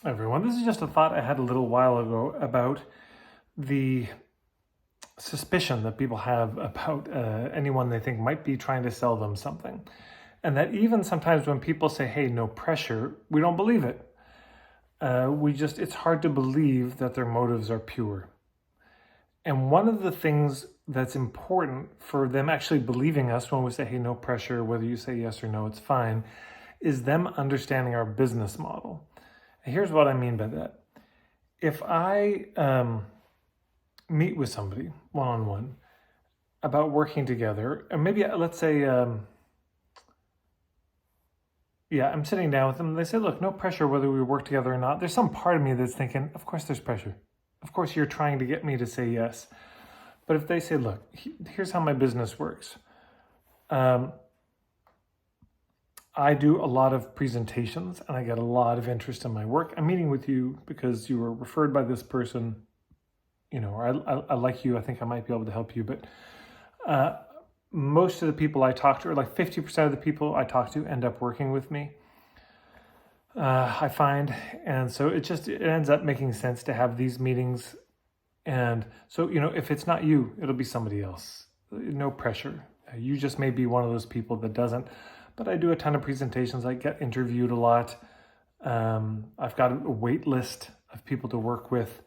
Everyone. This is just a thought I had a little while ago about the suspicion that people have about anyone they think might be trying to sell them something. And that even sometimes when people say, hey, no pressure, we don't believe it. It's hard to believe that their motives are pure. And one of the things that's important for them actually believing us when we say, hey, no pressure, whether you say yes or no, it's fine, is them understanding our business model. And here's what I mean by that. If I meet with somebody one-on-one about working together, and maybe let's say, I'm sitting down with them, and they say, look, no pressure whether we work together or not. There's some part of me that's thinking, of course there's pressure. Of course you're trying to get me to say yes. But if they say, look, here's how my business works. I do a lot of presentations and I get a lot of interest in my work. I'm meeting with you because you were referred by this person, or I like you, I think I might be able to help you. But most of the people I talk to, or like 50% of the people I talk to end up working with me, I find. And so it ends up making sense to have these meetings. And so, if it's not you, it'll be somebody else. No pressure. You just may be one of those people that doesn't. But I do a ton of presentations. I get interviewed a lot. I've got a wait list of people to work with.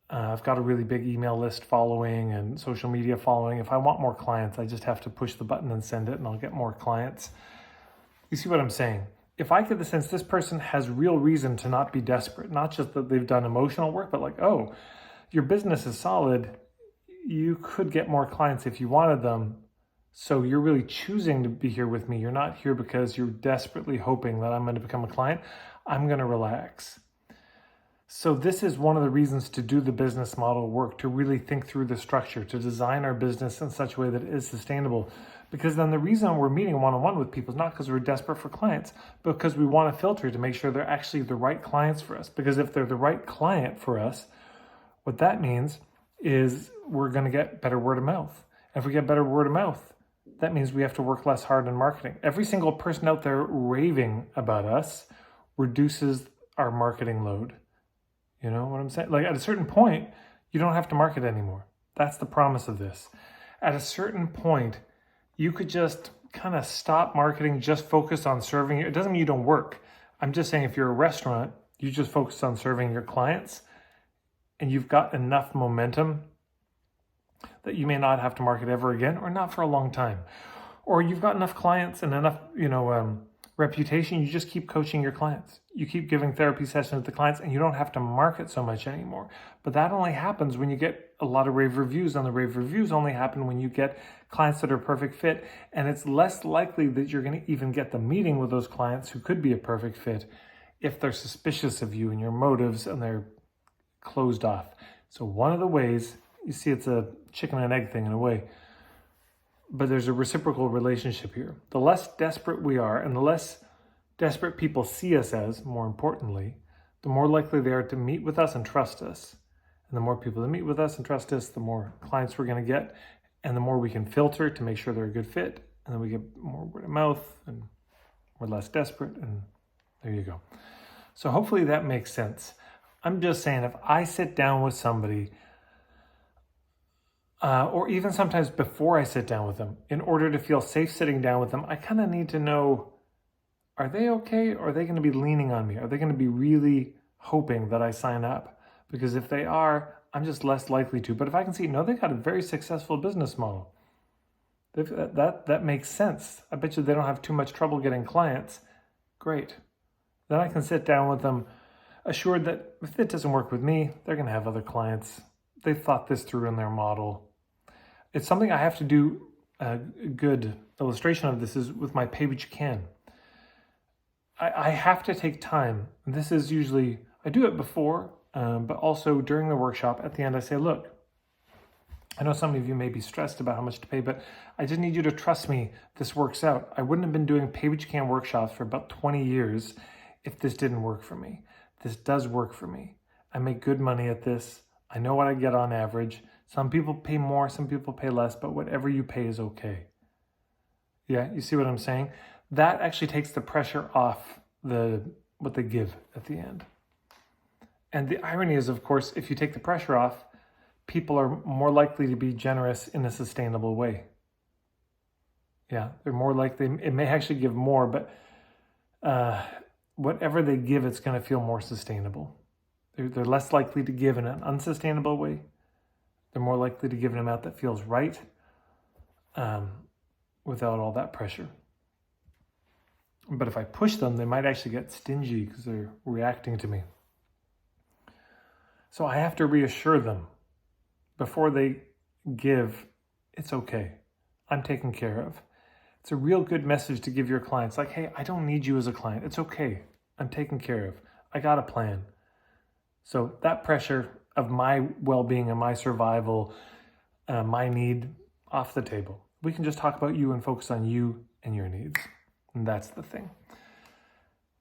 I've got a really big email list following and social media following. If I want more clients, I just have to push the button and send it and I'll get more clients. You see what I'm saying? If I get the sense this person has real reason to not be desperate, not just that they've done emotional work, but like, oh, your business is solid. You could get more clients if you wanted them. So you're really choosing to be here with me. You're not here because you're desperately hoping that I'm going to become a client. I'm going to relax. So this is one of the reasons to do the business model work, to really think through the structure, to design our business in such a way that it is sustainable. Because then the reason we're meeting one-on-one with people is not because we're desperate for clients, but because we want to filter to make sure they're actually the right clients for us. Because if they're the right client for us, what that means is we're going to get better word of mouth. And if we get better word of mouth, that means we have to work less hard in marketing. Every single person out there raving about us reduces our marketing load. You know what I'm saying? Like at a certain point, you don't have to market anymore. That's the promise of this. At a certain point, you could just kind of stop marketing, just focus on serving. It doesn't mean you don't work. I'm just saying if you're a restaurant, you just focus on serving your clients and you've got enough momentum that you may not have to market ever again, or not for a long time. Or you've got enough clients and enough, reputation, you just keep coaching your clients. You keep giving therapy sessions to clients and you don't have to market so much anymore. But that only happens when you get a lot of rave reviews, and the rave reviews only happen when you get clients that are a perfect fit. And it's less likely that you're going to even get the meeting with those clients who could be a perfect fit if they're suspicious of you and your motives and they're closed off. So one of the ways, you see, it's a chicken and egg thing in a way, but there's a reciprocal relationship here. The less desperate we are, and the less desperate people see us as, more importantly, the more likely they are to meet with us and trust us. And the more people that meet with us and trust us, the more clients we're going to get, and the more we can filter to make sure they're a good fit, and then we get more word of mouth, and we're less desperate, and there you go. So hopefully that makes sense. I'm just saying, if I sit down with somebody, or even sometimes before I sit down with them, in order to feel safe sitting down with them, I kind of need to know, are they okay? Or are they going to be leaning on me? Are they going to be really hoping that I sign up? Because if they are, I'm just less likely to. But if I can see, no, they've got a very successful business model. That makes sense. I bet you they don't have too much trouble getting clients. Great. Then I can sit down with them, assured that if it doesn't work with me, they're going to have other clients. They've thought this through in their model. It's something I have to do. A good illustration of this is with my Pay What You Can. I have to take time. This is usually, I do it before, but also during the workshop. At the end, I say, look, I know some of you may be stressed about how much to pay, but I just need you to trust me. This works out. I wouldn't have been doing Pay What You Can workshops for about 20 years if this didn't work for me. This does work for me. I make good money at this. I know what I get on average. Some people pay more, some people pay less, but whatever you pay is okay. Yeah, you see what I'm saying? That actually takes the pressure off what they give at the end. And the irony is, of course, if you take the pressure off, people are more likely to be generous in a sustainable way. Yeah, they're more likely, it may actually give more, but whatever they give, it's going to feel more sustainable. They're less likely to give in an unsustainable way. They're more likely to give an amount that feels right without all that pressure. But if I push them, they might actually get stingy because they're reacting to me. So I have to reassure them before they give, it's okay. I'm taken care of. It's a real good message to give your clients, like, hey, I don't need you as a client. It's okay. I'm taken care of. I got a plan. So that pressure of my well-being and my survival, my need, off the table. We can just talk about you and focus on you and your needs. And that's the thing.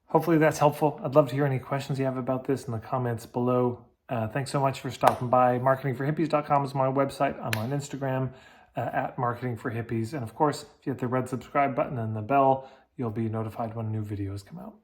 Hopefully that's helpful. I'd love to hear any questions you have about this in the comments below. Thanks so much for stopping by. Marketingforhippies.com is my website. I'm on Instagram at marketingforhippies. And of course, if you hit the red subscribe button and the bell, you'll be notified when new videos come out.